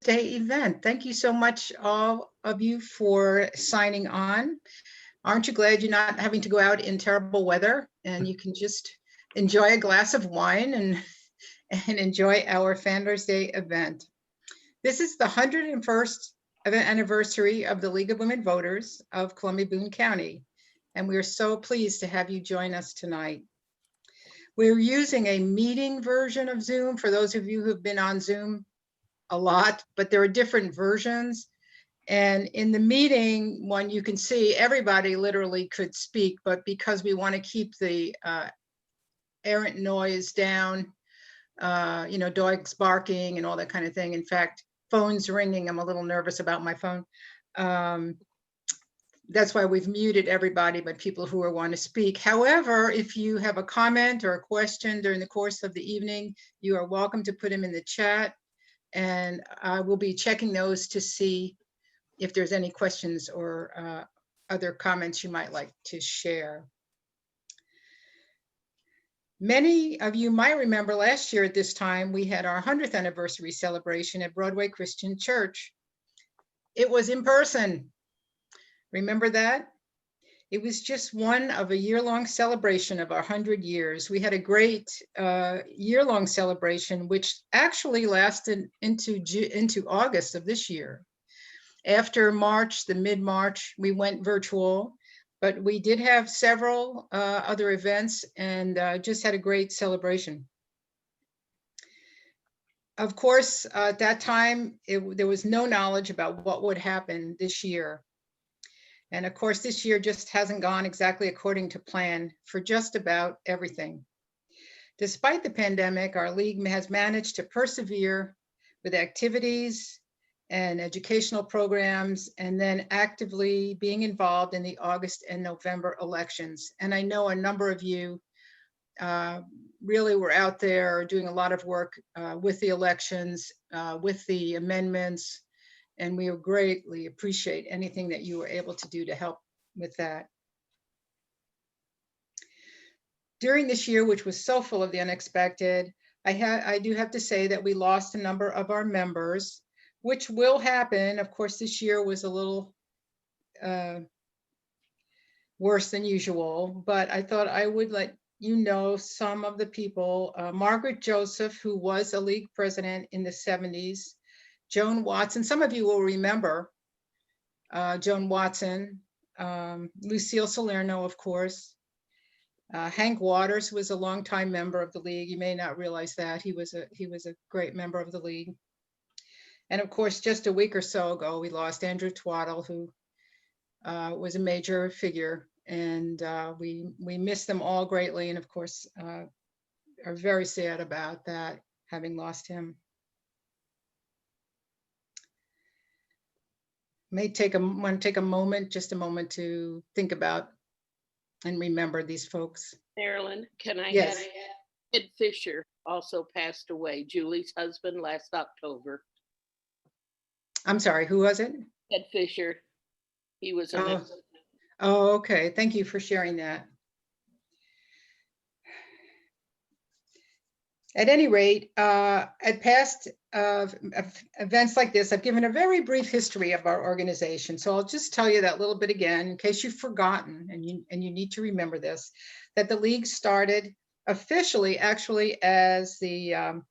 Day event. Thank you so much, all of you, for signing on. Aren't you glad you're not having to go out in terrible weather and you can just enjoy a glass of wine and enjoy our Founders Day event? This is the 101st anniversary of the League of Women Voters of Columbia, Boone County, and we are so pleased to have you join us tonight. We're using a meeting version of Zoom for those of you who've been on Zoom a lot, but there are different versions. And in the meeting one, you can see everybody literally could speak, but because we want to keep the errant noise down, dogs barking and all that kind of thing. In fact, phones ringing, I'm a little nervous about my phone. That's why we've muted everybody but people who want to speak. However, if you have a comment or a question during the course of the evening, you are welcome to put them in the chat. And I will be checking those to see if there's any questions or other comments you might like to share. Many of you might remember last year at this time, we had our 100th anniversary celebration at Broadway Christian Church. It was in person. Remember that? It was just one of a year-long celebration of our 100 years. We had a great year-long celebration, which actually lasted into August of this year. After March, the mid-March, we went virtual, but we did have several other events and just had a great celebration. Of course, at that time, there was no knowledge about what would happen this year. And of course, this year just hasn't gone exactly according to plan for just about everything. Despite the pandemic, our league has managed to persevere with activities and educational programs, and then actively being involved in the August and November elections. And I know a number of you really were out there doing a lot of work with the elections, with the amendments, and we greatly appreciate anything that you were able to do to help with that. During this year, which was so full of the unexpected, I do have to say that we lost a number of our members, which will happen. Of course, this year was a little worse than usual, but I thought I would let you know some of the people. Margaret Joseph, who was a league president in the 70s, Joan Watson, some of you will remember Joan Watson, Lucille Salerno, of course. Hank Waters was a longtime member of the league. You may not realize that. He was a great member of the league. And of course, just a week or so ago, we lost Andrew Twaddle, who was a major figure. And we miss them all greatly. And of course, are very sad about that, having lost him. Want to take a moment, just a moment, to think about and remember these folks. Marilyn, can I Yes. add? Ed Fisher also passed away, Julie's husband, last October. I'm sorry, who was it? Ed Fisher. He was a Oh, okay. Thank you for sharing that. At any rate, at past events like this, I've given a very brief history of our organization. So I'll just tell you that little bit again, in case you've forgotten, and you need to remember this, that the league started officially actually as the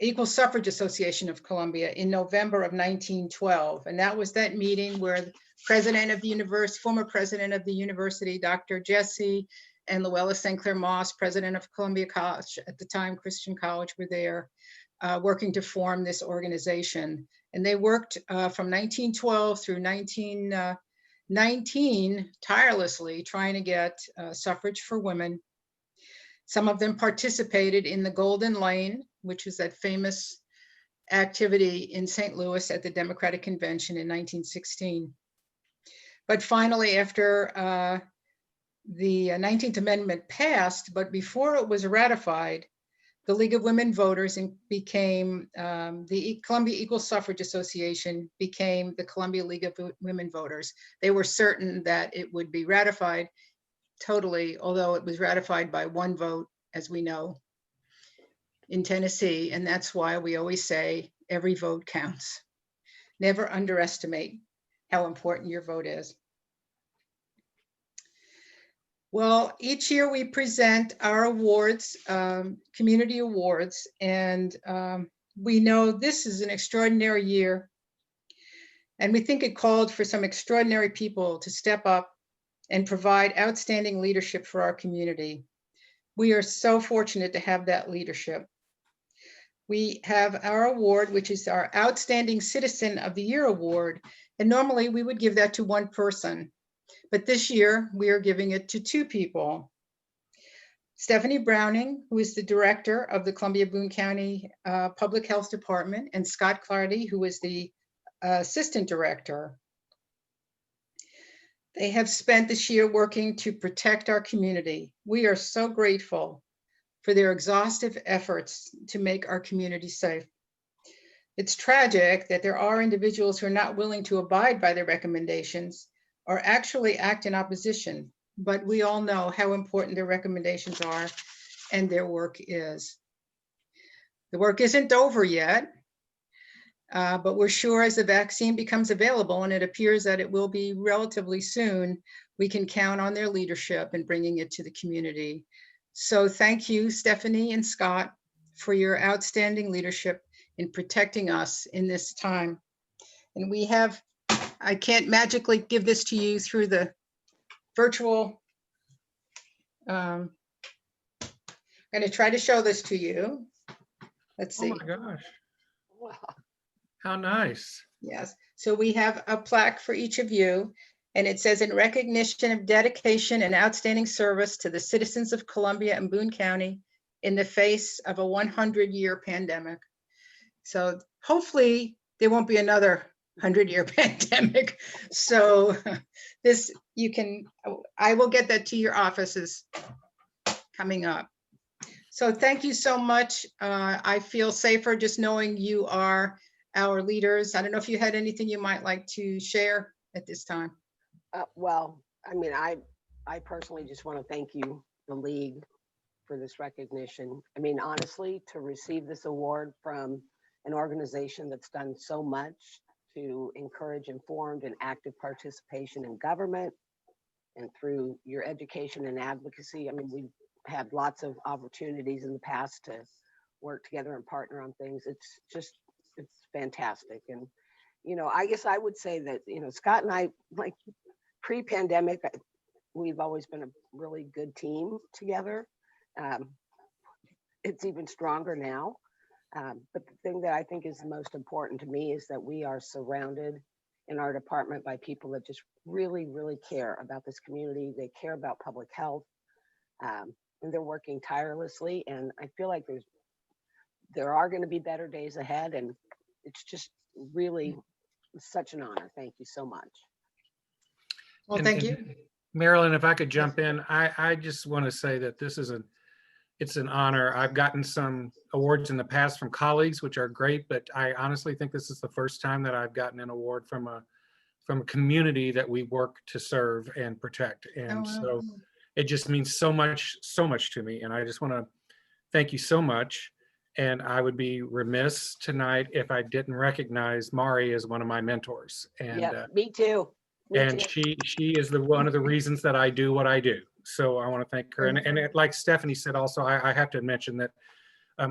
Equal Suffrage Association of Columbia in November of 1912. And that was that meeting where the president of the university, former president of the university, Dr. Jesse, and Luella St. Clair Moss, president of Columbia College at the time, Christian College, were there working to form this organization. And they worked from 1912 through 1919 tirelessly trying to get suffrage for women. Some of them participated in the Golden Lane, which was that famous activity in St. Louis at the Democratic Convention in 1916. But finally, after the 19th Amendment passed, but before it was ratified, the League of Women Voters became, the Columbia Equal Suffrage Association became the Columbia League of Women Voters. They were certain that it would be ratified totally, although it was ratified by one vote, as we know, in Tennessee. And that's why we always say every vote counts. Never underestimate how important your vote is. Well, each year we present our awards, community awards, and we know this is an extraordinary year. And we think it called for some extraordinary people to step up and provide outstanding leadership for our community. We are so fortunate to have that leadership. We have our award, which is our Outstanding Citizen of the Year award. And normally we would give that to one person. But this year we are giving it to two people. Stephanie Browning, who is the director of the Columbia Boone County Public Health Department, and Scott Clardy, who is the assistant director. They have spent this year working to protect our community. We are so grateful for their exhaustive efforts to make our community safe. It's tragic that there are individuals who are not willing to abide by their recommendations or actually act in opposition, but we all know how important their recommendations are and their work is. The work isn't over yet, but we're sure as the vaccine becomes available, and it appears that it will be relatively soon, we can count on their leadership in bringing it to the community. So thank you, Stephanie and Scott, for your outstanding leadership in protecting us in this time. And we have, I can't magically give this to you through the virtual. I'm going to try to show this to you. Let's see. Oh my gosh, Wow. how nice. Yes, so we have a plaque for each of you, and it says, in recognition of dedication and outstanding service to the citizens of Columbia and Boone County in the face of a 100-year pandemic. So hopefully there won't be another 100-year pandemic. So this, you can, I will get that to your offices coming up. So thank you so much. I feel safer just knowing you are our leaders. I don't know if you had anything you might like to share at this time. Well, I mean, I personally just want to thank you, the league, for this recognition. I mean, honestly, to receive this award from an organization that's done so much to encourage informed and active participation in government and through your education and advocacy. I mean, we've had lots of opportunities in the past to work together and partner on things. It's fantastic. And, you know, I guess I would say that, you know, Scott and I, like pre-pandemic, we've always been a really good team together. It's even stronger now. But the thing that I think is the most important to me is that we are surrounded in our department by people that just really, really care about this community. They care about public health, and they're working tirelessly. And I feel like there are going to be better days ahead, and it's just really such an honor. Thank you so much. Well, And- thank and you. Marilyn, if I could jump in, I just want to say that this is it's an honor. I've gotten some awards in the past from colleagues, which are great, but I honestly think this is the first time that I've gotten an award from a community that we work to serve and protect. And so it just means so much to me. And I just want to thank you so much. And I would be remiss tonight if I didn't recognize Mari as one of my mentors. And Yeah, me too. Me and too. she is one of the reasons that I do what I do. So I want to thank her. And like Stephanie said, also, I have to mention that,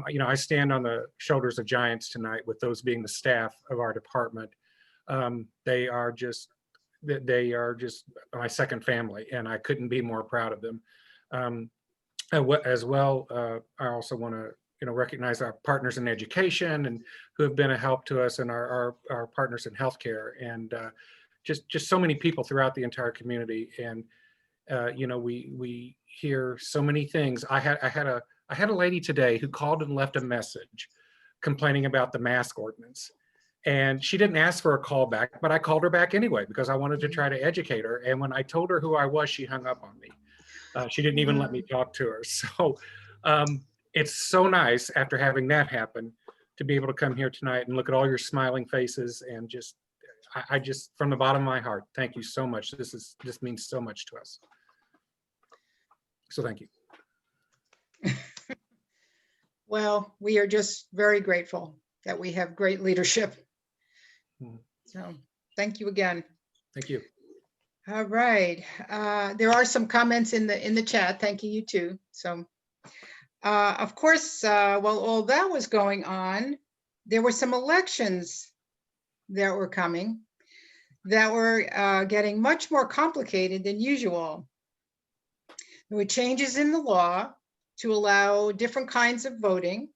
you know, I stand on the shoulders of giants tonight, with those being the staff of our department. They are just my second family, and I couldn't be more proud of them. As well, I also want to, you know, recognize our partners in education and who have been a help to us, and our partners in healthcare, and just so many people throughout the entire community. And you know, we hear so many things. I had a lady today who called and left a message complaining about the mask ordinance, and she didn't ask for a call back, but I called her back anyway because I wanted to try to educate her. And when I told her who I was, she hung up on me. She didn't even let me talk to her. So it's so nice after having that happen to be able to come here tonight and look at all your smiling faces, and I just, from the bottom of my heart, thank you so much. This means so much to us. So thank you. Well, we are just very grateful that we have great leadership. Mhm. So thank you again. Thank you. All right. There are some comments in the chat. Thank you, you too. So, of course, while all that was going on, there were some elections that were coming that were getting much more complicated than usual. There were changes in the law to allow different kinds of voting.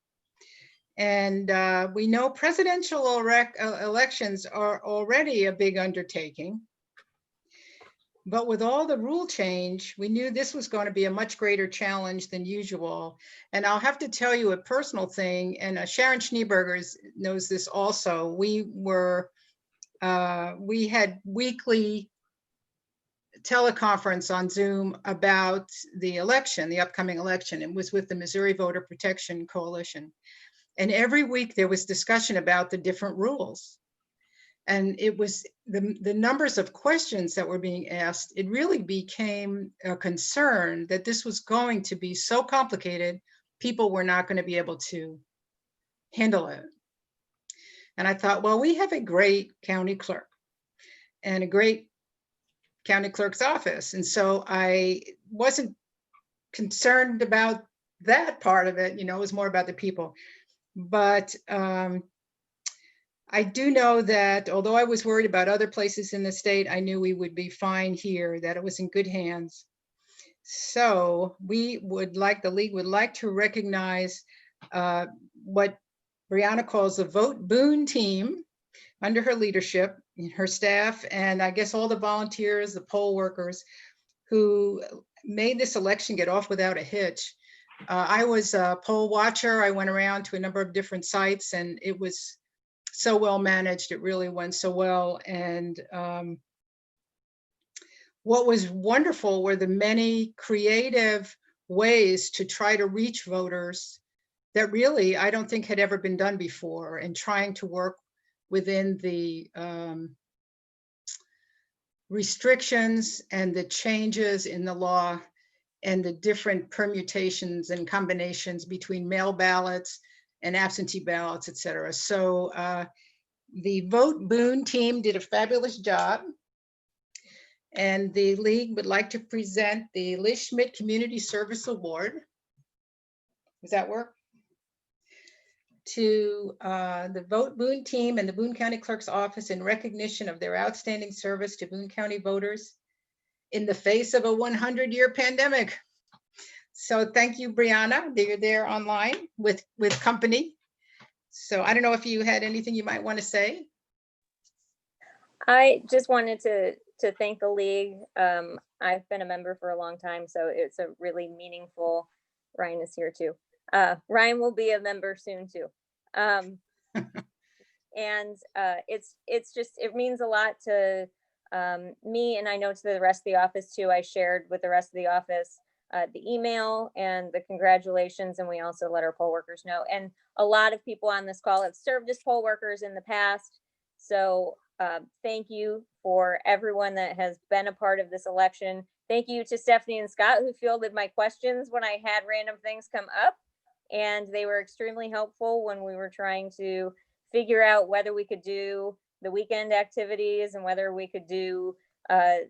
And we know presidential elections are already a big undertaking. But with all the rule change, we knew this was going to be a much greater challenge than usual. And I'll have to tell you a personal thing, and Sharon Schneeberger knows this also. We had weekly teleconference on Zoom about the election, the upcoming election. It was with the Missouri Voter Protection Coalition. And every week there was discussion about the different rules. And it was the numbers of questions that were being asked, it really became a concern that this was going to be so complicated, people were not going to be able to handle it. And I thought, well, we have a great county clerk and a great county clerk's office. And so I wasn't concerned about that part of it, it was more about the people. But I do know that although I was worried about other places in the state, I knew we would be fine here, that it was in good hands. So the league would like to recognize what Brianna calls the Vote Boone team under her leadership, her staff, and I guess all the volunteers, the poll workers who made this election get off without a hitch. I was a poll watcher. I went around to a number of different sites and it was so well managed. It really went so well. And what was wonderful were the many creative ways to try to reach voters that really I don't think had ever been done before, and trying to work within the restrictions and the changes in the law and the different permutations and combinations between mail ballots and absentee ballots, et cetera. So the Vote Boone team did a fabulous job. And the league would like to present the Liz Schmidt Community Service Award. Does that work? To the Vote Boone team and the Boone County Clerk's Office in recognition of their outstanding service to Boone County voters in the face of a 100-year pandemic. So thank you, Brianna. You're there online with company. So I don't know if you had anything you might want to say. I just wanted to thank the league. I've been a member for a long time, so it's a really meaningful. Ryan is here too. Ryan will be a member soon too. And it's just, it means a lot to me, and I know to the rest of the office too. I shared with the rest of the office the email and the congratulations, and we also let our poll workers know. And a lot of people on this call have served as poll workers in the past. So thank you for everyone that has been a part of this election. Thank you to Stephanie and Scott who fielded my questions when I had random things come up. And they were extremely helpful when we were trying to figure out whether we could do the weekend activities and whether we could do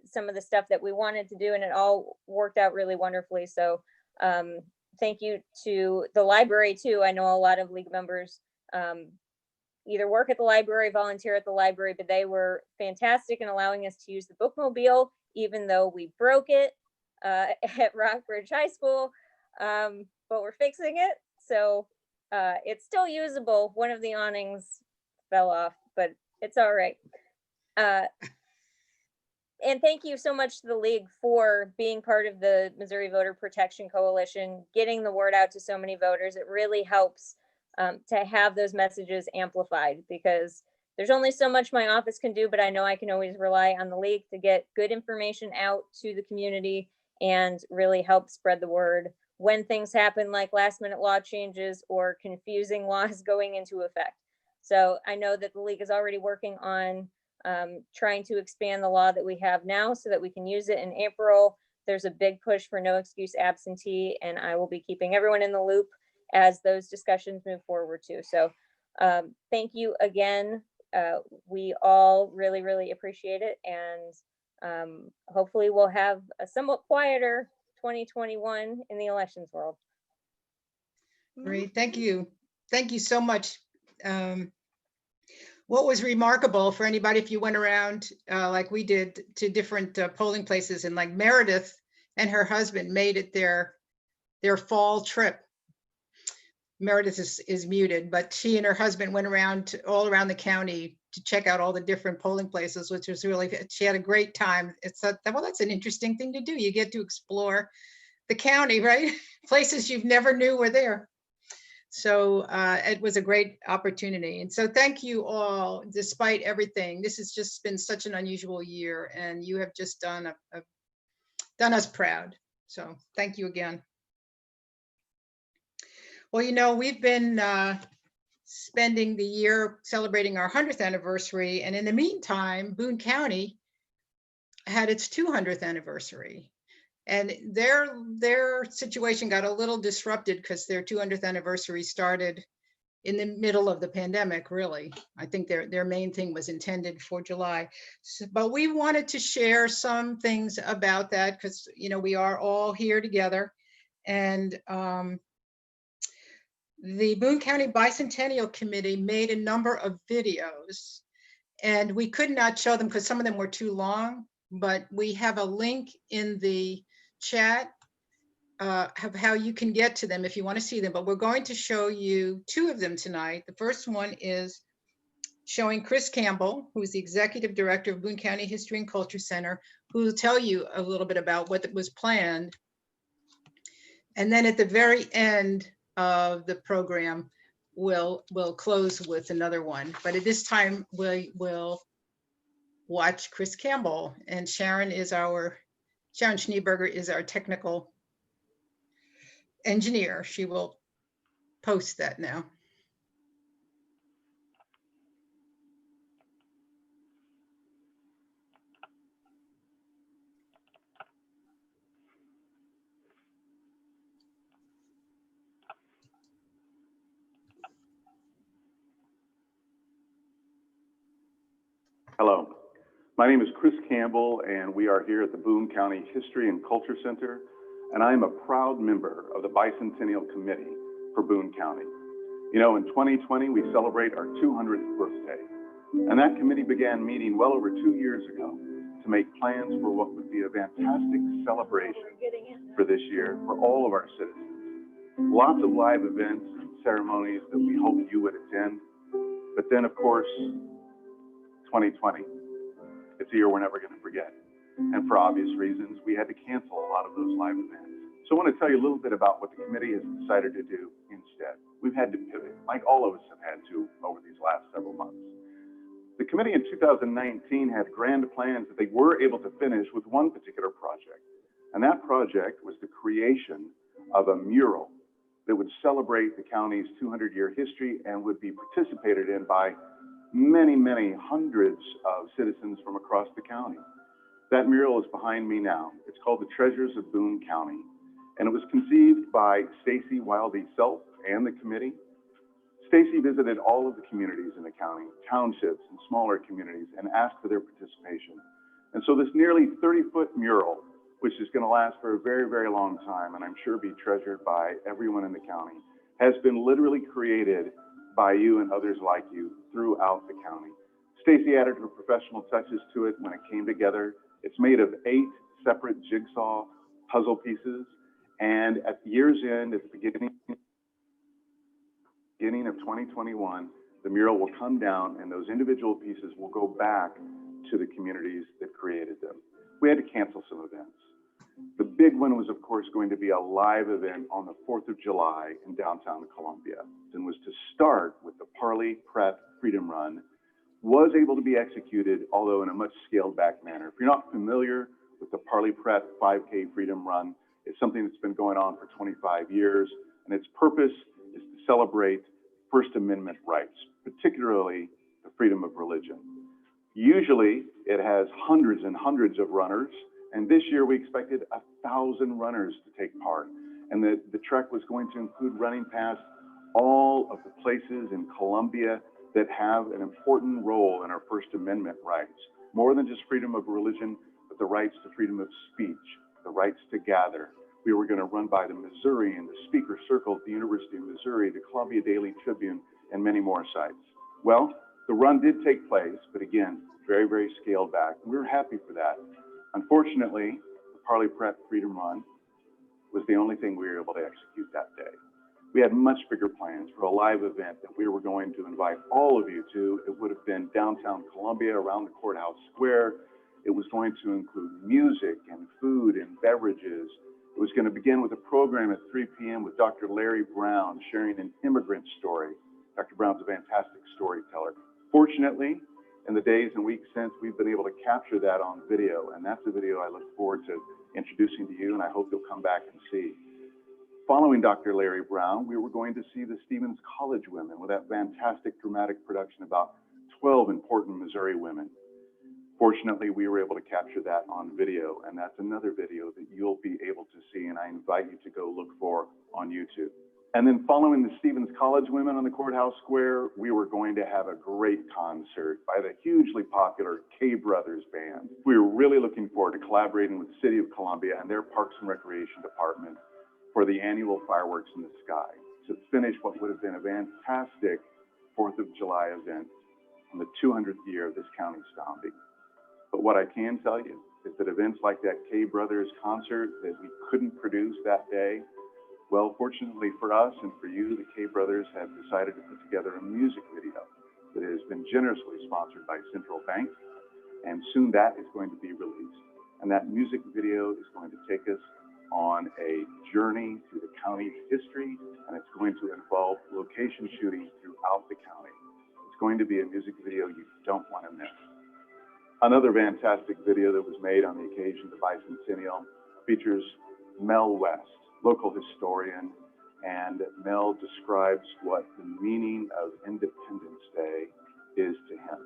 some of the stuff that we wanted to do. And it all worked out really wonderfully. So thank you to the library too. I know a lot of league members either work at the library, volunteer at the library, but they were fantastic in allowing us to use the bookmobile, even though we broke it at Rockbridge High School, but we're fixing it. So it's still usable. One of the awnings fell off, but it's all right. And thank you so much to the league for being part of the Missouri Voter Protection Coalition, getting the word out to so many voters. It really helps to have those messages amplified, because there's only so much my office can do, but I know I can always rely on the league to get good information out to the community and really help spread the word when things happen, like last minute law changes or confusing laws going into effect. So I know that the league is already working on trying to expand the law that we have now so that we can use it in April. There's a big push for no excuse absentee, and I will be keeping everyone in the loop as those discussions move forward too. So Thank you again. We all really, really appreciate it. And hopefully we'll have a somewhat quieter 2021 in the elections world. Great, thank you. Thank you so much. What was remarkable for anybody, if you went around like we did to different polling places, and like Meredith and her husband made it their fall trip. Meredith is muted, but she and her husband went around all around the county to check out all the different polling places, which was really, she had a great time. Well, that's an interesting thing to do. You get to explore the county, right? Places you've never knew were there. So it was a great opportunity. And so thank you all, despite everything. This has just been such an unusual year, and you have just done us proud. So thank you again. Well, you know, we've been spending the year celebrating our 100th anniversary. And in the meantime, Boone County had its 200th anniversary. And their situation got a little disrupted because their 200th anniversary started in the middle of the pandemic, really. I think their main thing was intended for July. So, but we wanted to share some things about that because, you know, we are all here together. And the Boone County Bicentennial Committee made a number of videos, and we could not show them because some of them were too long, but we have a link in the chat of how you can get to them if you want to see them. But we're going to show you two of them tonight. The first one is showing Chris Campbell, who's the Executive Director of Boone County History and Culture Center, who will tell you a little bit about what was planned. And then at the very end of the program, we'll close with another one. But at this time, we will watch Chris Campbell, and Sharon Schneeberger is our technical engineer. She will post that now. Hello, my name is Chris Campbell, and we are here at the Boone County History and Culture Center, and I am a proud member of the Bicentennial Committee for Boone County. You know, in 2020, we celebrate our 200th birthday, and that committee began meeting well over 2 years ago to make plans for what would be a fantastic celebration for this year for all of our citizens. Lots of live events and ceremonies that we hope you would attend, but then, of course, 2020. It's a year we're never going to forget. And for obvious reasons, we had to cancel a lot of those live events. So I want to tell you a little bit about what the committee has decided to do instead. We've had to pivot, like all of us have had to over these last several months. The committee in 2019 had grand plans that they were able to finish with one particular project. And that project was the creation of a mural that would celebrate the county's 200-year history and would be participated in by many, many hundreds of citizens from across the county. That mural is behind me now. It's called The Treasures of Boone County, and it was conceived by Stacy Wildy Self and the committee. Stacy visited all of the communities in the county, townships and smaller communities, and asked for their participation. And so this nearly 30-foot mural, which is going to last for a very, very long time, and I'm sure be treasured by everyone in the county, has been literally created by you and others like you throughout the county. Stacy added her professional touches to it when it came together. It's made of 8 separate jigsaw puzzle pieces, and at year's end, at the beginning of 2021, the mural will come down and those individual pieces will go back to the communities that created them. We had to cancel some events. The big one was, of course, going to be a live event on the 4th of July in downtown Columbia, and was to start with the Parley Pratt Freedom Run. Was able to be executed, although in a much scaled back manner. If you're not familiar with the Parley Pratt 5K Freedom Run, it's something that's been going on for 25 years, and its purpose is to celebrate First Amendment rights, particularly the freedom of religion. Usually, it has hundreds and hundreds of runners, and this year we expected 1,000 runners to take part. And the trek was going to include running past all of the places in Columbia that have an important role in our First Amendment rights. More than just freedom of religion, but the rights to freedom of speech, the rights to gather. We were going to run by the Missourian, the Speaker Circle at the University of Missouri, the Columbia Daily Tribune, and many more sites. Well, the run did take place, but again, very, very scaled back. We were happy for that. Unfortunately, the Parley Prep Freedom Run was the only thing we were able to execute that day. We had much bigger plans for a live event that we were going to invite all of you to. It would have been downtown Columbia around the courthouse square. It was going to include music and food and beverages. It was going to begin with a program at 3 p.m. with Dr. Larry Brown sharing an immigrant story. Dr. Brown's a fantastic storyteller. Fortunately, in the days and weeks since, we've been able to capture that on video, and that's a video I look forward to introducing to you, and I hope you'll come back and see. Following Dr. Larry Brown, we were going to see the Stevens College women with that fantastic dramatic production about 12 important Missouri women. Fortunately, we were able to capture that on video, and that's another video that you'll be able to see, and I invite you to go look for on YouTube. And then following the Stevens College women on the courthouse square, we were going to have a great concert by the hugely popular K Brothers Band. We were really looking forward to collaborating with the City of Columbia and their Parks and Recreation Department for the annual Fireworks in the Sky to finish what would have been a fantastic 4th of July event on the 200th year of this county's founding. But what I can tell you is that events like that K Brothers concert that we couldn't produce that day, well, fortunately for us and for you, the K Brothers have decided to put together a music video that has been generously sponsored by Central Bank, and soon that is going to be released. And that music video is going to take us on a journey through the county's history, and it's going to involve location shooting throughout the county. It's going to be a music video you don't want to miss. Another fantastic video that was made on the occasion of the bicentennial features Mel West, local historian, and Mel describes what the meaning of Independence Day is to him.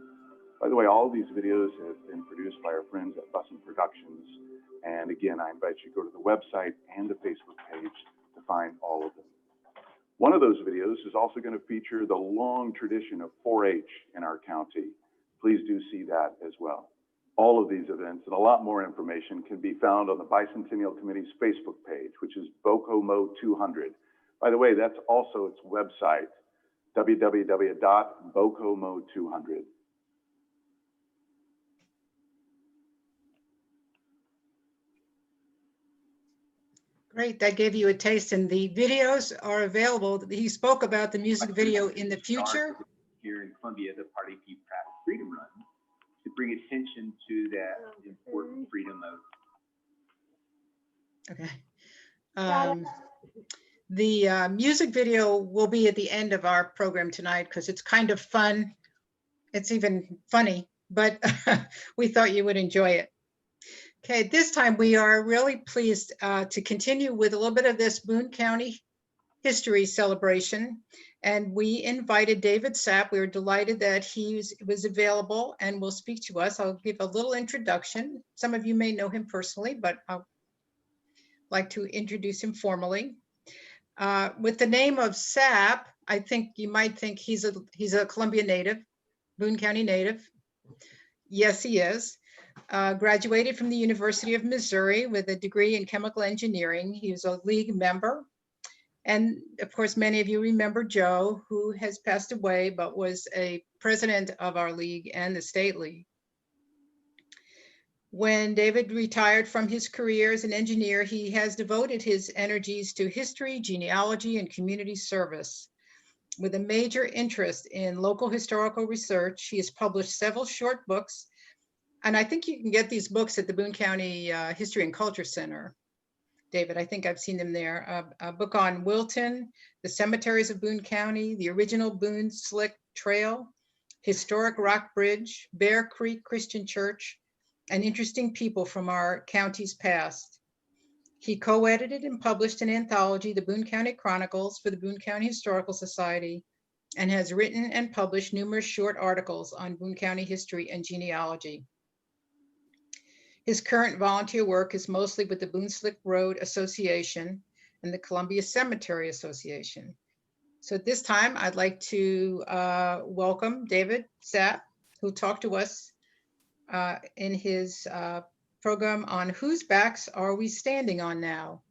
By the way, all of these videos have been produced by our friends at Bussin Productions. And again, I invite you to go to the website and the Facebook page to find all of them. One of those videos is also going to feature the long tradition of 4-H in our county. Please do see that as well. All of these events and a lot more information can be found on the Bicentennial Committee's Facebook page, which is BOCOMO 200. By the way, that's also its website, www.bocomo200. Great, that gave you a taste, and the videos are available. He spoke about the music video in the future. Here in Columbia, the Parley Prep Freedom Run, to bring attention to that important freedom of. Okay. The music video will be at the end of our program tonight because it's kind of fun. It's even funny, but we thought you would enjoy it. Okay, this time we are really pleased to continue with a little bit of this Boone County history celebration. And we invited David Sapp. We were delighted that he was available and will speak to us. I'll give a little introduction. Some of you may know him personally, but I'll like to introduce him formally. With the name of Sapp, I think you might think he's a Columbia native, Boone County native. Yes, he is. Graduated from the University of Missouri with a degree in chemical engineering. He was a league member. And of course, many of you remember Joe, who has passed away, but was a president of our league and the state league. When David retired from his career as an engineer, he has devoted his energies to history, genealogy, and community service. With a major interest in local historical research, he has published several short books. And I think you can get these books at the Boone County History and Culture Center. David, I think I've seen them there. A book on Wilton, the cemeteries of Boone County, the original Boone Slick Trail, historic Rock Bridge, Bear Creek Christian Church, and interesting people from our county's past. He co-edited and published an anthology, the Boone County Chronicles, for the Boone County Historical Society, and has written and published numerous short articles on Boone County history and genealogy. His current volunteer work is mostly with the Boone Slick Road Association and the Columbia Cemetery Association. So at this time, I'd like to welcome David Sapp, who talked to us in his program on Whose Backs Are We Standing On Now?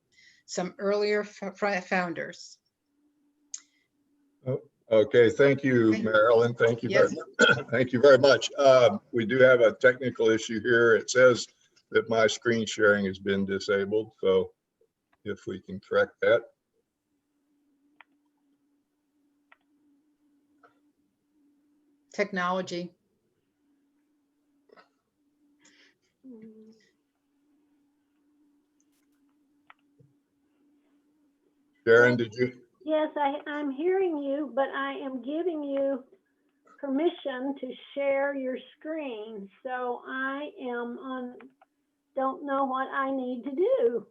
Some earlier founders. Okay, thank you, Marilyn. Thank you very Yes. much. Thank you very much. We do have a technical issue here. It says that my screen sharing has been disabled, so if we can correct that. Technology. Sharon, did you? Yes, I'm hearing you, but I am giving you permission to share your screen. So I am on, don't know what I need to do.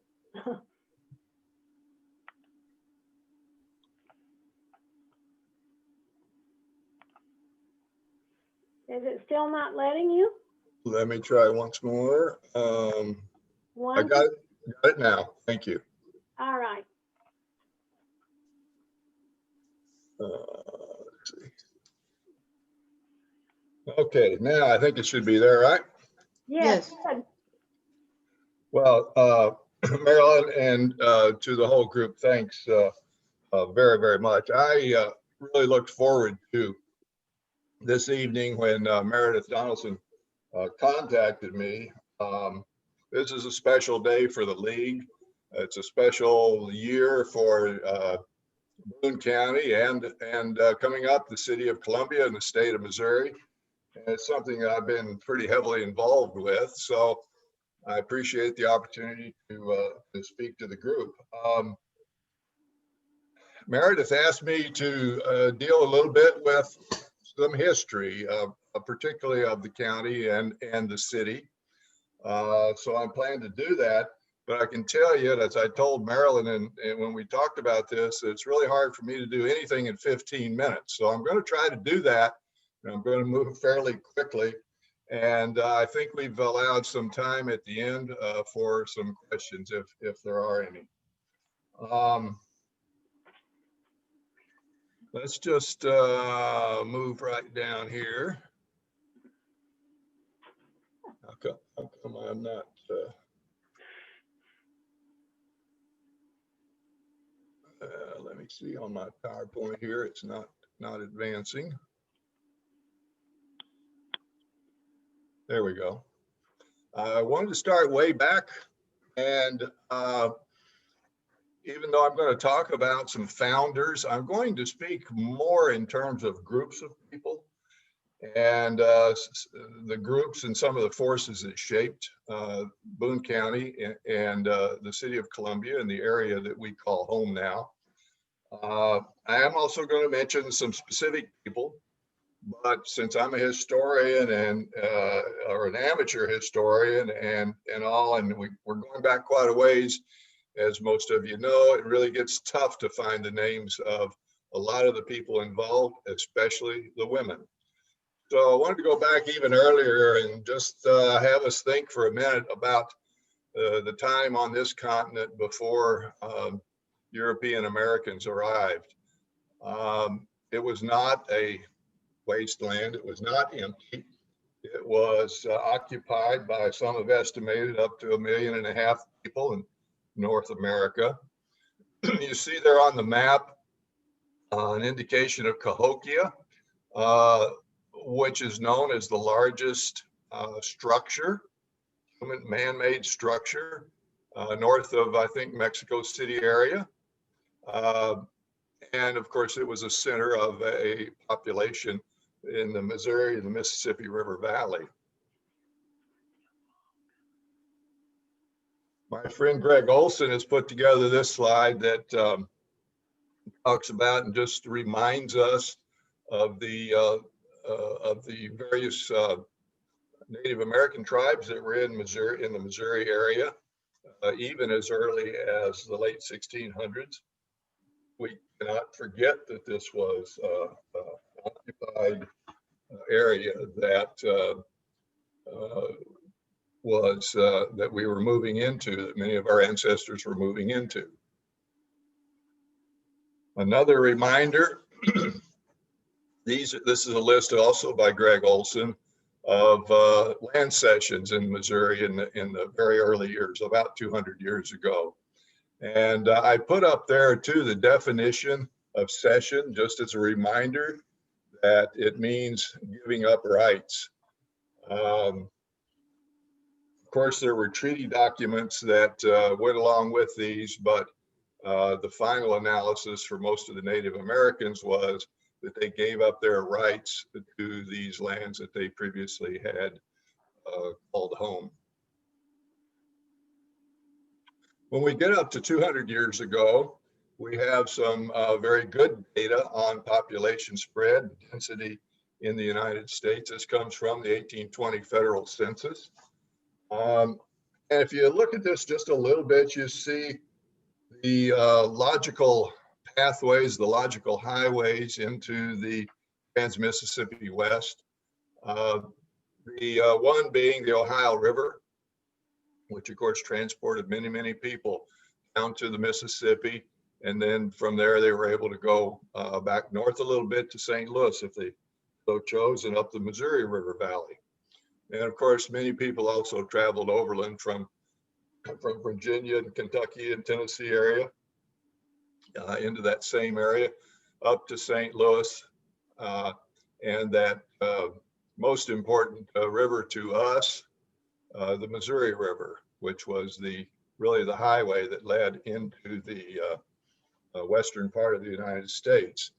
Is it still not letting you? Let me try once more. I One, got it now. Thank you. all right. Let's see. Okay, now I think it should be there, right? Yes, Yes. good. Well, Marilyn, and to the whole group, thanks very, very much. I really looked forward to this evening when Meredith Donaldson contacted me. This is a special day for the league. It's a special year for Boone County and coming up the city of Columbia and the state of Missouri. And it's something that I've been pretty heavily involved with. So I appreciate the opportunity to speak to the group. Meredith asked me to deal a little bit with some history, particularly of the county and the city. So I'm planning to do that. But I can tell you, as I told Marilyn and when we talked about this, it's really hard for me to do anything in 15 minutes. So I'm going to try to do that. And I'm going to move fairly quickly. And I think we've allowed some time at the end for some questions if there are any. Let's just move right down here. How come I'm not? Let me see on my PowerPoint here. It's not advancing. There we go. I wanted to start way back, and even though I'm going to talk about some founders, I'm going to speak more in terms of groups of people and the groups and some of the forces that shaped Boone County and the city of Columbia and the area that we call home now. I am also going to mention some specific people, but since I'm a historian and or an amateur historian and all, and we're going back quite a ways, as most of you know, it really gets tough to find the names of a lot of the people involved, especially the women. So I wanted to go back even earlier and just have us think for a minute about the time on this continent before European Americans arrived. It was not a wasteland. It was not empty. It was occupied by, some have estimated, up to 1.5 million people in North America. You see there on the map an indication of Cahokia, which is known as the largest structure, man-made structure, north of, I think, Mexico City area. And of course, it was a center of a population in the Missouri and the Mississippi River Valley. My friend Greg Olson has put together this slide that talks about and just reminds us of the various Native American tribes that were in Missouri, in the Missouri area, even as early as the late 1600s. We cannot forget that this was an occupied area that that we were moving into, that many of our ancestors were moving into. Another reminder, this is a list also by Greg Olson of land cessions in Missouri in the very early years, about 200 years ago. And I put up there too the definition of cession, just as a reminder that it means giving up rights. Of course, there were treaty documents that went along with these, but the final analysis for most of the Native Americans was that they gave up their rights to these lands that they previously had called home. When we get up to 200 years ago, we have some very good data on population spread, density in the United States. This comes from the 1820 federal census. And if you look at this just a little bit, you see the logical pathways, the logical highways into the Trans-Mississippi West. The one being the Ohio River, which of course transported many, many people down to the Mississippi. And then from there, they were able to go back north a little bit to St. Louis if they so chose, and up the Missouri River Valley. And of course, many people also traveled overland from Virginia and Kentucky and Tennessee area into that same area up to St. Louis. And that most important river to us, the Missouri River, which was really the highway that led into the western part of the United States.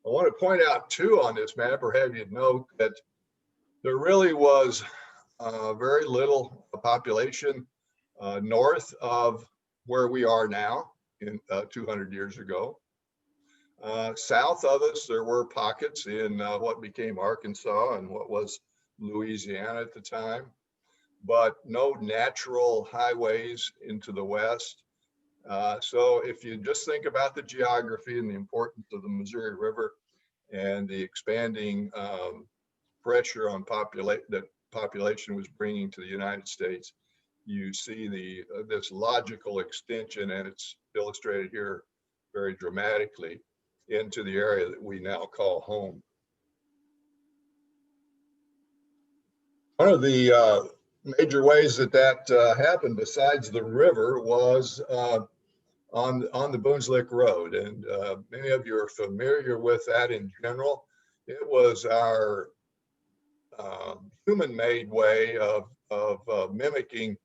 I want to point out too on this map, or have you note, that there really was very little population north of where we are now in 200 years ago. South of us, there were pockets in what became Arkansas and what was Louisiana at the time, but no natural highways into the west. So if you just think about the geography and the importance of the Missouri River and the expanding pressure on that population was bringing to the United States, you see this logical extension, and it's illustrated here very dramatically, into the area that we now call home. One of the major ways that happened besides the river was on the Boone's Lick Road, and many of you are familiar with that in general. It was our human-made way of mimicking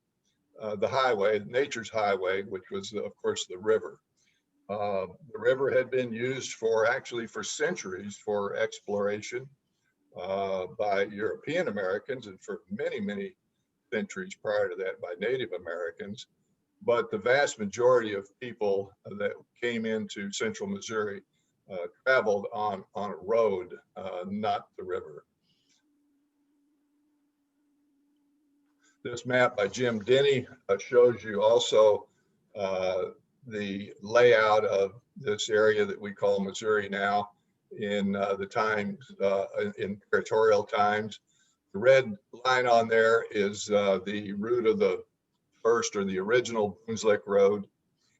the highway, nature's highway, which was, of course, the river. The river had been used actually for centuries for exploration by European Americans, and for many, many centuries prior to that by Native Americans. But the vast majority of people that came into central Missouri traveled on a road, not the river. This map by Jim Denny shows you also the layout of this area that we call Missouri now in the times, in territorial times. The red line on there is the route of the first, or the original Boone's Lick Road.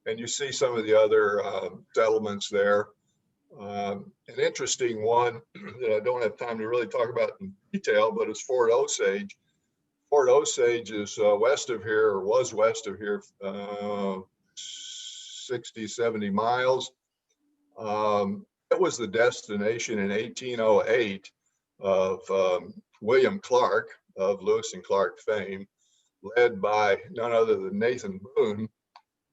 And you see some of the other settlements there. An interesting one that I don't have time to really talk about in detail, but it's Fort Osage. Fort Osage is west of here, or was west of here, 60, 70 miles. It was the destination in 1808 of William Clark of Lewis and Clark fame, led by none other than Nathan Boone,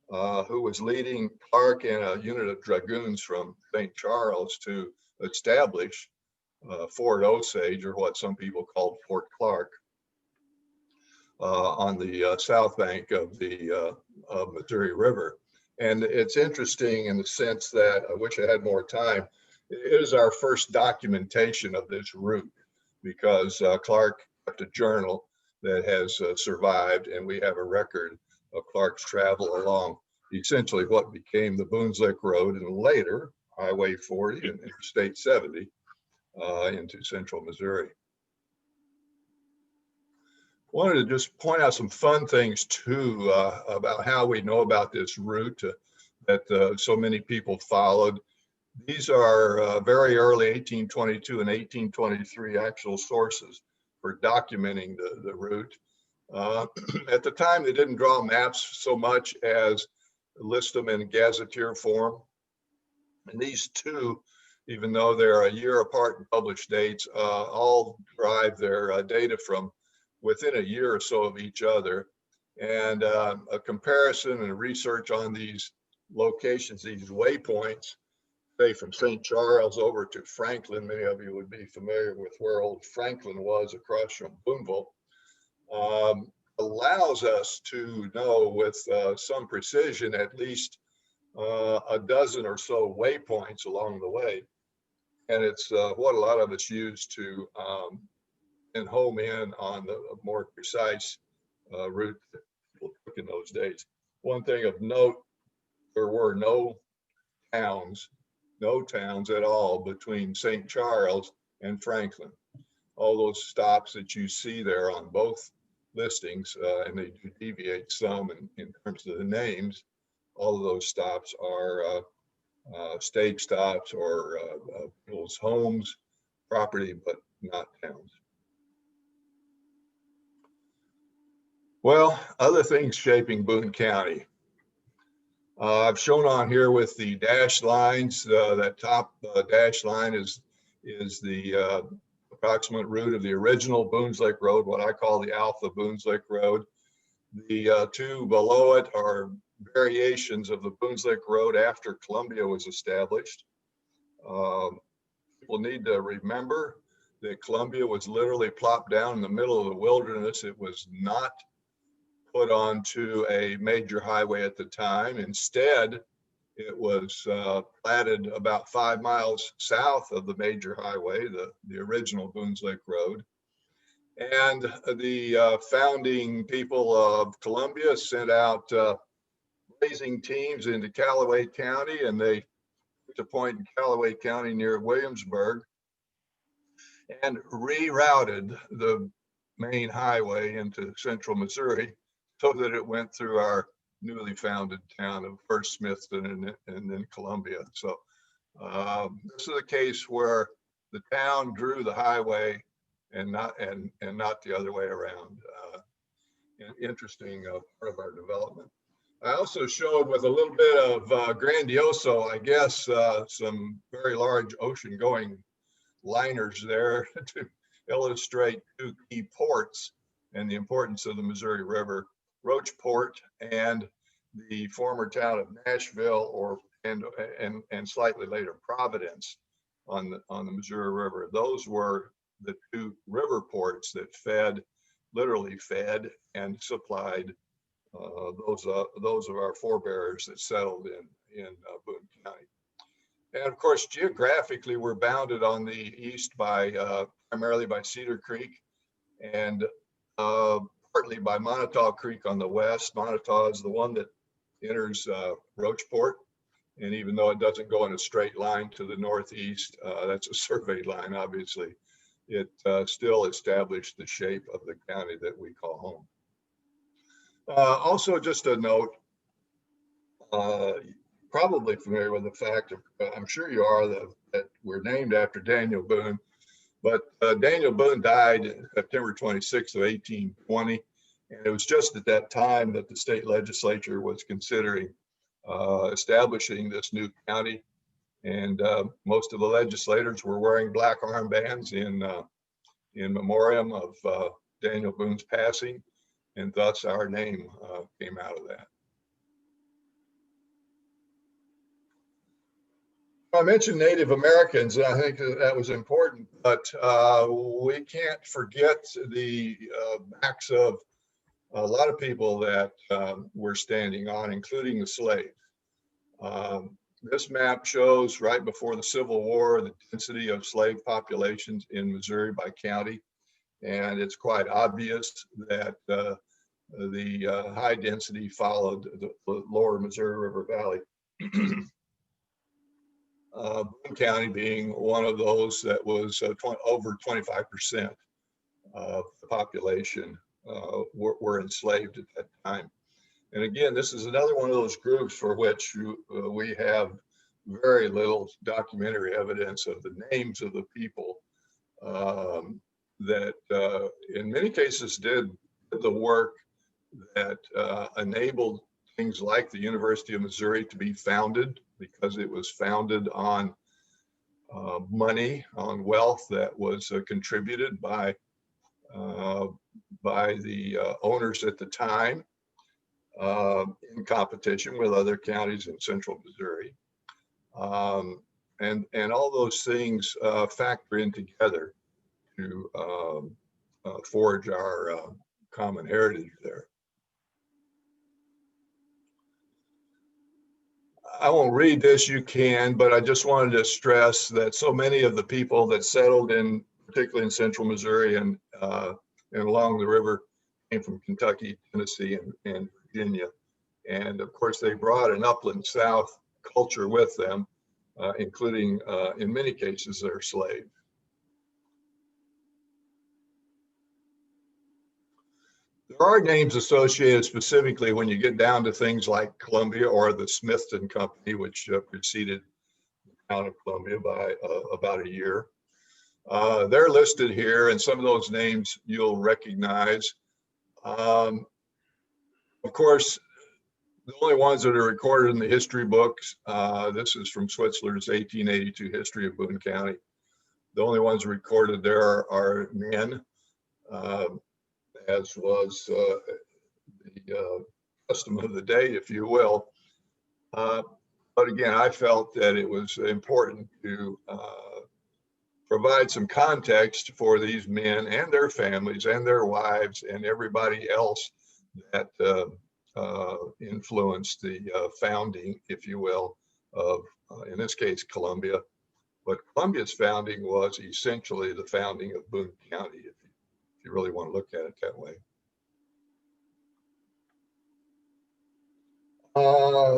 who was leading Clark and a unit of dragoons from St. Charles to establish Fort Osage, or what some people called Fort Clark, on the south bank of the Missouri River. And it's interesting in the sense that, I wish I had more time, it is our first documentation of this route, because Clark kept a journal that has survived, and we have a record of Clark's travel along essentially what became the Boone's Lick Road, and later Highway 40 and Interstate 70 into central Missouri. Wanted to just point out some fun things too about how we know about this route that so many people followed. These are very early 1822 and 1823 actual sources for documenting the route. At the time, they didn't draw maps so much as list them in gazetteer form. And these two, even though they're a year apart in published dates, all derive their data from within a year or so of each other. And a comparison and research on these locations, these waypoints, say from St. Charles over to Franklin, many of you would be familiar with where old Franklin was across from Boonville, allows us to know with some precision at least a dozen or so waypoints along the way. And it's what a lot of us use to home in on the more precise route that people took in those days. One thing of note, there were no towns at all between St. Charles and Franklin. All those stops that you see there on both listings, and they do deviate some in terms of the names, all of those stops are stage stops or people's homes, property, but not towns. Well, other things shaping Boone County. I've shown on here with the dashed lines, that top dashed line is the approximate route of the original Boones Lake Road, what I call the Alpha Boones Lake Road. The two below it are variations of the Boones Lake Road after Columbia was established. People need to remember that Columbia was literally plopped down in the middle of the wilderness. It was not put onto a major highway at the time. Instead, it was platted about 5 miles south of the major highway, the original Boones Lake Road. And the founding people of Columbia sent out grazing teams into Callaway County, and they took a point in Callaway County near Williamsburg and rerouted the main highway into central Missouri so that it went through our newly founded town of first Smithton and then Columbia. So this is a case where the town drew the highway and not the other way around. An interesting part of our development. I also showed with a little bit of grandioso, I guess, some very large ocean-going liners there to illustrate two key ports and the importance of the Missouri River, Roachport and the former town of Nashville, and slightly later Providence on the Missouri River. Those were the two river ports that literally fed and supplied those of our forebears that settled in Boone County. And of course, geographically, we're bounded on the east by primarily by Cedar Creek and partly by Montauk Creek on the west. Montauk is the one that enters Roachport. And even though it doesn't go in a straight line to the northeast, that's a surveyed line, obviously, it still established the shape of the county that we call home. Also, just a note, probably familiar with the fact, I'm sure you are, that we're named after Daniel Boone, but Daniel Boone died September 26th of 1820. And it was just at that time that the state legislature was considering establishing this new county. And most of the legislators were wearing black armbands in memoriam of Daniel Boone's passing. And thus our name came out of that. I mentioned Native Americans, and I think that was important, but we can't forget the backs of a lot of people that we're standing on, including the slaves. This map shows right before the Civil War, the density of slave populations in Missouri by county. And it's quite obvious that the high density followed the lower Missouri River Valley. Boone County being one of those that was over 25% of the population were enslaved at that time. And again, this is another one of those groups for which we have very little documentary evidence of the names of the people that in many cases did the work that enabled things like the University of Missouri to be founded, because it was founded on money, on wealth that was contributed by the owners at the time in competition with other counties in central Missouri. And all those things factor in together to forge our common heritage there. I won't read this, you can, but I just wanted to stress that so many of the people that settled in, particularly in central Missouri and along the river, came from Kentucky, Tennessee, and Virginia. And of course, they brought an upland South culture with them, including, in many cases, their slaves. There are names associated specifically when you get down to things like Columbia or the Smithton Company, which preceded the town of Columbia by about a year. They're listed here, and some of those names you'll recognize. Of course, the only ones that are recorded in the history books, this is from Switzler's 1882 History of Boone County. The only ones recorded there are men, as was the custom of the day, if you will. But again, I felt that it was important to provide some context for these men and their families and their wives and everybody else that influenced the founding, if you will, of, in this case, Columbia. But Columbia's founding was essentially the founding of Boone County, if you really want to look at it that way.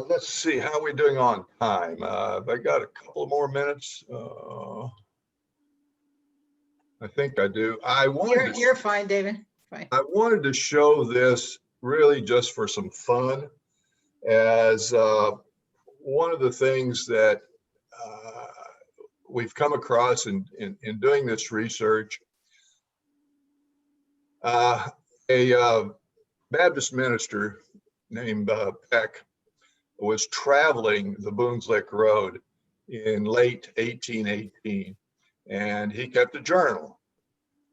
Let's see, how are we doing on time? Have I got a couple more minutes? I think I do. You're fine, David. Fine. I wanted to show this really just for some fun, as one of the things that we've come across in doing this research. A Baptist minister named Peck was traveling the Boone's Lick Road in late 1818, and he kept a journal.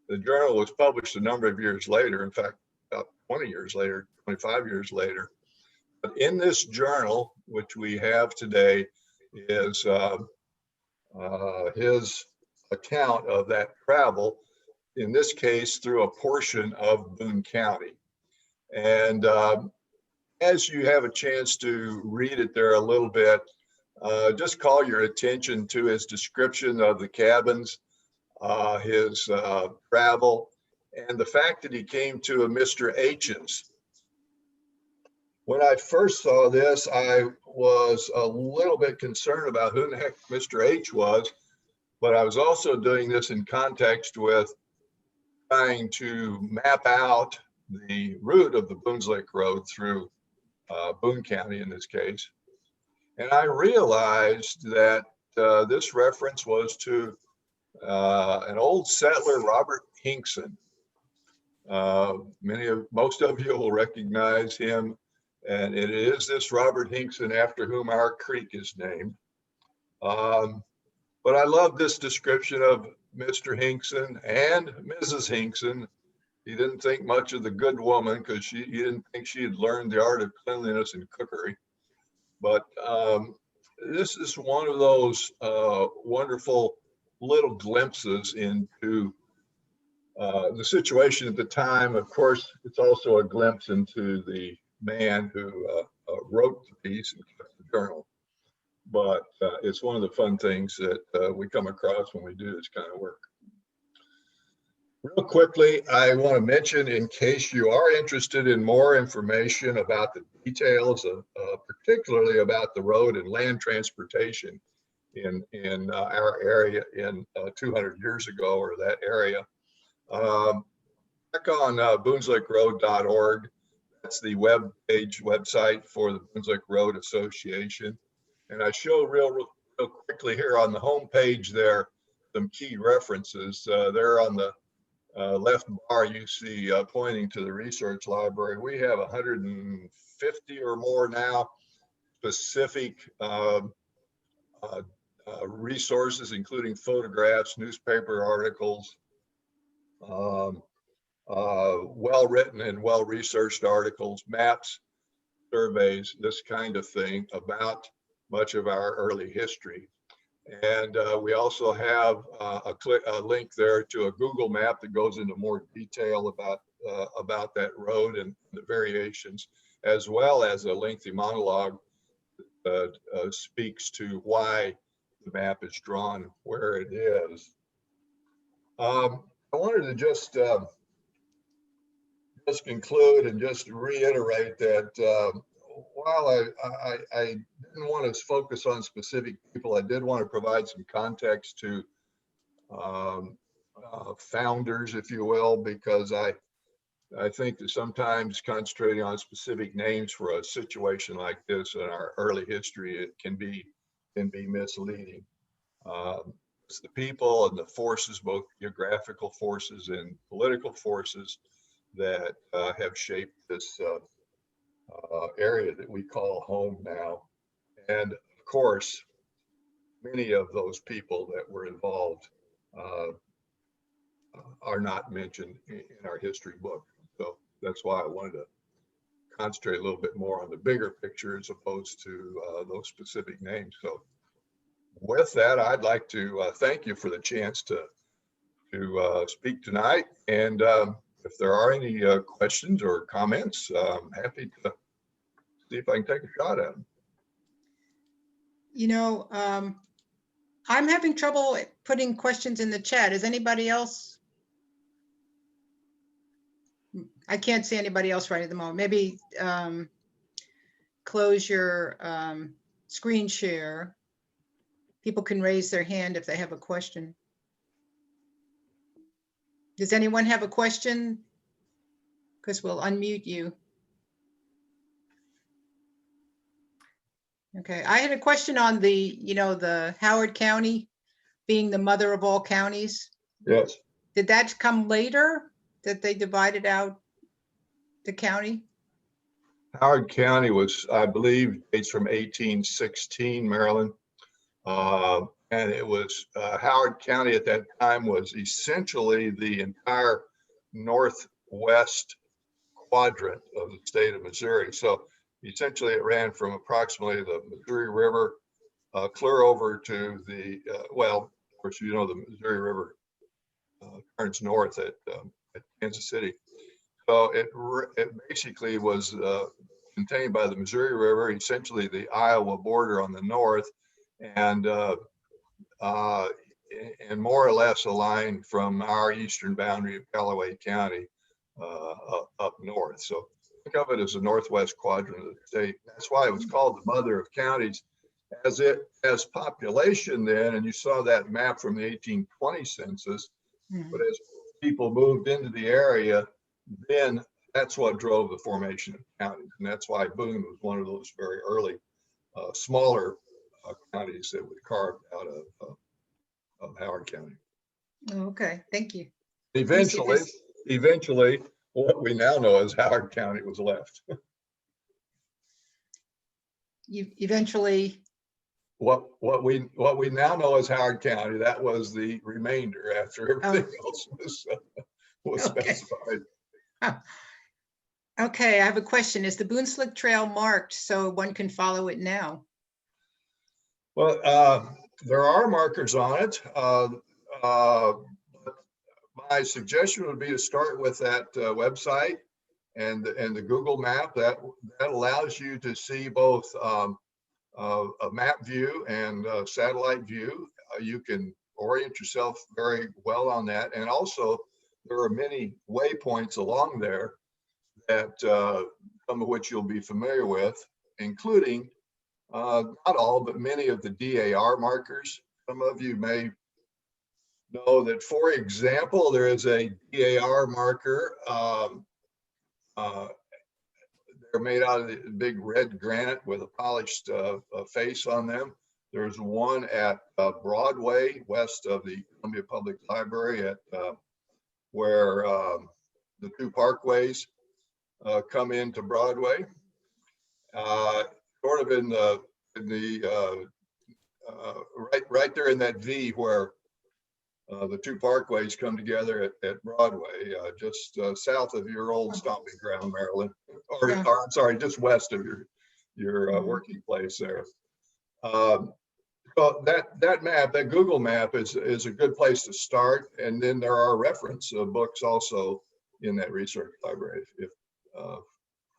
The journal was published a number of years later, in fact, about 20 years later, 25 years later. But in this journal, which we have today, is his account of that travel, in this case, through a portion of Boone County. And as you have a chance to read it there a little bit, just call your attention to his description of the cabins, his travel, and the fact that he came to a Mr. H's. When I first saw this, I was a little bit concerned about who the heck Mr. H was, but I was also doing this in context with trying to map out the route of the Boone's Lick Road through Boone County in this case. And I realized that this reference was to an old settler, Robert Hinkson. Most of you will recognize him, and it is this Robert Hinkson after whom our creek is named. But I love this description of Mr. Hinkson and Mrs. Hinkson. He didn't think much of the good woman because he didn't think she had learned the art of cleanliness and cookery. But this is one of those wonderful little glimpses into the situation at the time. Of course, it's also a glimpse into the man who wrote the piece and kept the journal. But it's one of the fun things that we come across when we do this kind of work. Real quickly, I want to mention, in case you are interested in more information about the details of, particularly about the road and land transportation in our area in 200 years ago, or that area, check on booneslickroad.org. That's the website for the Boone's Lick Road Association. And I show real real quickly here on the home page there, some key references. There on the left bar, you see pointing to the research library. We have 150 or more now specific resources, including photographs, newspaper articles, well-written and well-researched articles, maps, surveys, this kind of thing about much of our early history. And we also have a link there to a Google map that goes into more detail about that road and the variations, as well as a lengthy monologue that speaks to why the map is drawn where it is. I wanted to just conclude and just reiterate that while I didn't want to focus on specific people, I did want to provide some context to founders, if you will, because I think that sometimes concentrating on specific names for a situation like this in our early history, it can be misleading. It's the people and the forces, both geographical forces and political forces, that have shaped this area that we call home now. And of course, many of those people that were involved are not mentioned in our history book. So that's why I wanted to concentrate a little bit more on the bigger picture as opposed to those specific names. So with that, I'd like to thank you for the chance to speak tonight. And if there are any questions or comments, I'm happy to see if I can take a shot at them. You know, I'm having trouble putting questions in the chat. Is anybody else? I can't see anybody else right at the moment. Maybe close your screen share. People can raise their hand if they have a question. Does anyone have a question? Because we'll unmute you. Okay, I had a question on the Howard County being the mother of all counties. Yes. Did that come later, that they divided out the county? Howard County was, I believe, dates from 1816, Maryland. And it was Howard County at that time was essentially the entire northwest quadrant of the state of Missouri. So essentially it ran from approximately the Missouri River clear over to the, well, of course, you know, the Missouri River turns north at Kansas City. So it basically was contained by the Missouri River, essentially the Iowa border on the north, and more or less aligned from our eastern boundary of Callaway County up north. So think of it as the northwest quadrant of the state. That's why it was called the mother of counties. As it has population then, and you saw that map from the 1820 census, but as people moved into the area, then that's what drove the formation of counties. And that's why Boone was one of those very early smaller counties that were carved out of Howard County. Okay, thank you. Eventually, what we now know as Howard County was left. Eventually. What we now know as Howard County, that was the remainder after everything else was specified. Oh. Okay, I have a question. Is the Boone Slick Trail marked so one can follow it now? Well, there are markers on it. My suggestion would be to start with that website and the Google map. That allows you to see both a map view and a satellite view. You can orient yourself very well on that. And also there are many waypoints along there that some of which you'll be familiar with, including not all, but many of the DAR markers. Some of you may know that, for example, there is a DAR marker. They're made out of the big red granite with a polished face on them. There's one at Broadway, west of the Columbia Public Library, at where the two parkways come into Broadway. Sort of in the right there in that V where the two parkways come together at Broadway, just south of your old stomping ground, Maryland, or I'm sorry, just west of your working place there. Well, that map, that Google map is a good place to start. And then there are reference books also in that research library if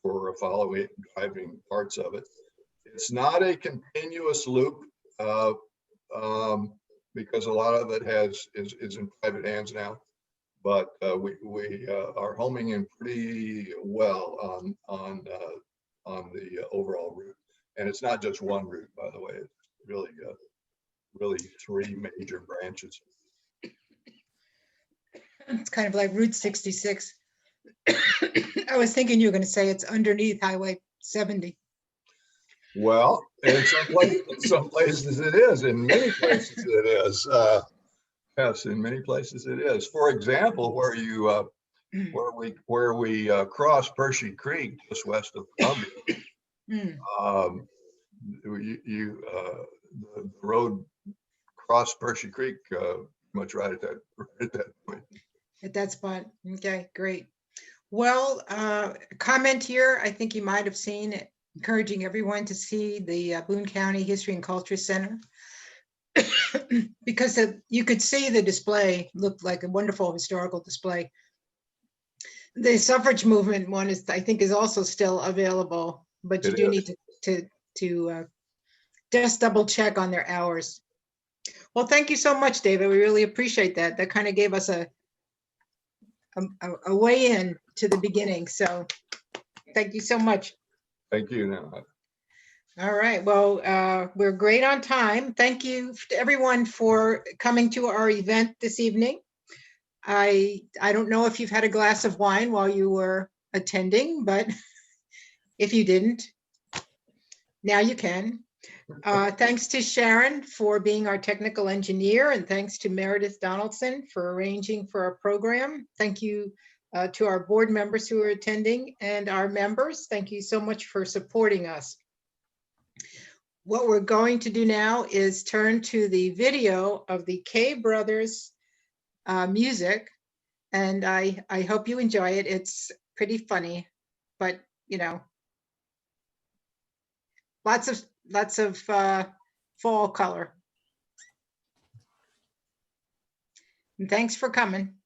for following driving parts of it. It's not a continuous loop because a lot of it is in private hands now, but we are homing in pretty well on the overall route. And it's not just one route, by the way. It's really three major branches. It's kind of like Route 66. I was thinking you were going to say it's underneath Highway 70. Well, in some places it is. In many places it is. Yes, in many places it is. For example, where we cross Pershing Creek just west of Columbia, the road crossed Pershing Creek much right at that point. At that spot. Okay, great. Well, comment here, I think you might have seen it, encouraging everyone to see the Boone County History and Culture Center. Because you could see the display looked like a wonderful historical display. The suffrage movement one is, I think, is also still available, but you do need to just double check on their hours. Well, thank you so much, David. We really appreciate that. That kind of gave us a way in to the beginning. So thank you so much. Thank you. Now. All right. Well, we're great on time. Thank you to everyone for coming to our event this evening. I don't know if you've had a glass of wine while you were attending, but if you didn't, now you can. Thanks to Sharon for being our technical engineer, and thanks to Meredith Donaldson for arranging for our program. Thank you to our board members who are attending and our members. Thank you so much for supporting us. What we're going to do now is turn to the video of the K Brothers music, and I hope you enjoy it. It's pretty funny, but you know, lots of fall color. And thanks for coming.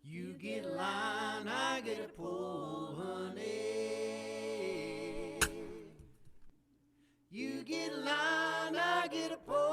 You get line, I get a pull, honey. You get line, I get a pull.